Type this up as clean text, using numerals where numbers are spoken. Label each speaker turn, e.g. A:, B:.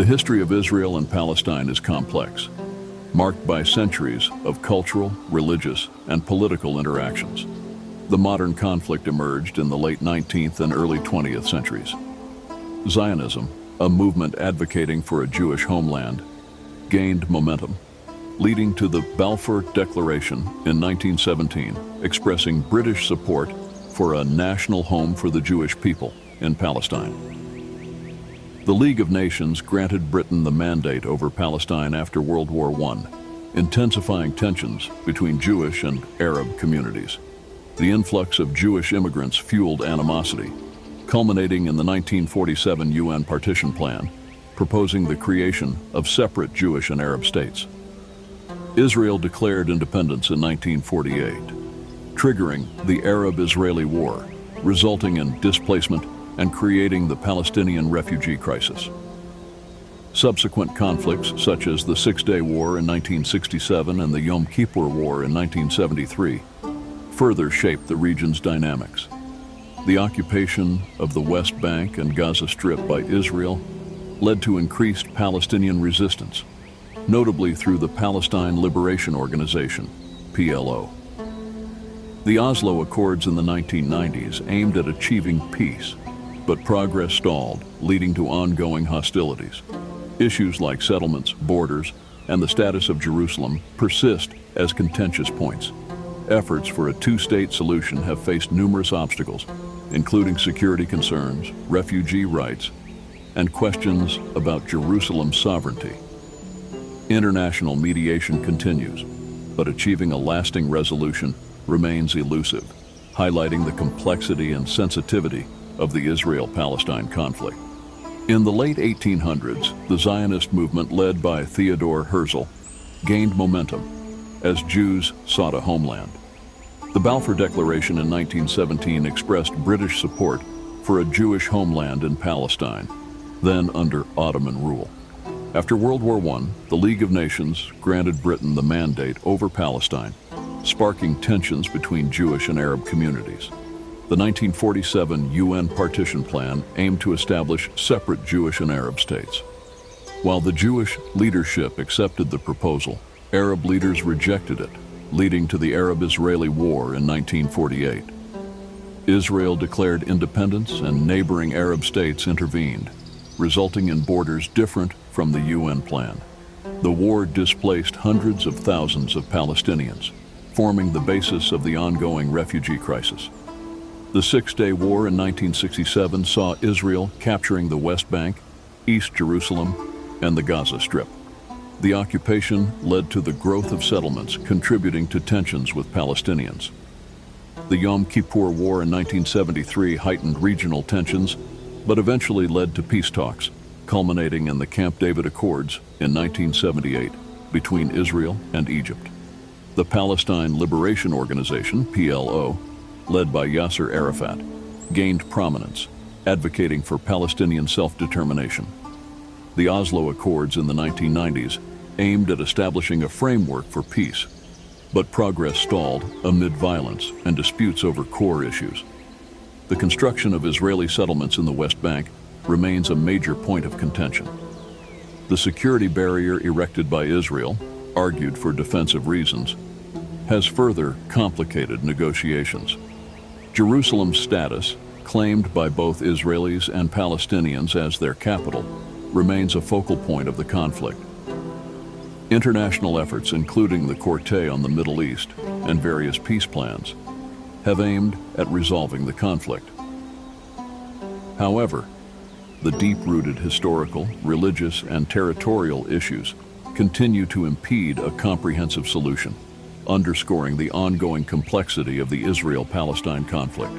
A: The history of Israel and Palestine is complex, marked by centuries of cultural, religious, and political interactions. The modern conflict emerged in the late 19th and early 20th centuries. Zionism, a movement advocating for a Jewish homeland, gained momentum, leading to the Balfour Declaration in 1917, expressing British support for a national home for the Jewish people in Palestine. The League of Nations granted Britain the mandate over Palestine after World War I, intensifying tensions between Jewish and Arab communities. The influx of Jewish immigrants fueled animosity, culminating in the 1947 UN Partition Plan, proposing the creation of separate Jewish and Arab states. Israel declared independence in 1948, triggering the Arab-Israeli War, resulting in displacement and creating the Palestinian refugee crisis. Subsequent conflicts, such as the Six-Day War in 1967 and the Yom Kippur War in 1973, further shaped the region's dynamics. The occupation of the West Bank and Gaza Strip by Israel led to increased Palestinian resistance, notably through the Palestine Liberation Organization, PLO. The Oslo Accords in the 1990s aimed at achieving peace, but progress stalled, leading to ongoing hostilities. Issues like settlements, borders, and the status of Jerusalem persist as contentious points. Efforts for a two-state solution have faced numerous obstacles, including security concerns, refugee rights, and questions about Jerusalem's sovereignty. International mediation continues, but achieving a lasting resolution remains elusive, highlighting the complexity and sensitivity of the Israel-Palestine conflict. In the late 1800s, the Zionist movement led by Theodor Herzl gained momentum as Jews sought a homeland. The Balfour Declaration in 1917 expressed British support for a Jewish homeland in Palestine, then under Ottoman rule. After World War I, the League of Nations granted Britain the mandate over Palestine, sparking tensions between Jewish and Arab communities. The 1947 UN Partition Plan aimed to establish separate Jewish and Arab states. While the Jewish leadership accepted the proposal, Arab leaders rejected it, leading to the Arab-Israeli War in 1948. Israel declared independence and neighboring Arab states intervened, resulting in borders different from the UN plan. The war displaced hundreds of thousands of Palestinians, forming the basis of the ongoing refugee crisis. The Six-Day War in 1967 saw Israel capturing the West Bank, East Jerusalem, and the Gaza Strip. The occupation led to the growth of settlements, contributing to tensions with Palestinians. The Yom Kippur War in 1973 heightened regional tensions, but eventually led to peace talks, culminating in the Camp David Accords in 1978 between Israel and Egypt. The Palestine Liberation Organization, PLO, led by Yasser Arafat, gained prominence, advocating for Palestinian self-determination. The Oslo Accords in the 1990s aimed at establishing a framework for peace, but progress stalled amid violence and disputes over core issues. The construction of Israeli settlements in the West Bank remains a major point of contention. The security barrier erected by Israel, argued for defensive reasons, has further complicated negotiations. Jerusalem's status, claimed by both Israelis and Palestinians as their capital, remains a focal point of the conflict. International efforts, including the Quartet on the Middle East and various peace plans, have aimed at resolving the conflict. However, the deep-rooted historical, religious, and territorial issues continue to impede a comprehensive solution, underscoring the ongoing complexity of the Israel-Palestine conflict.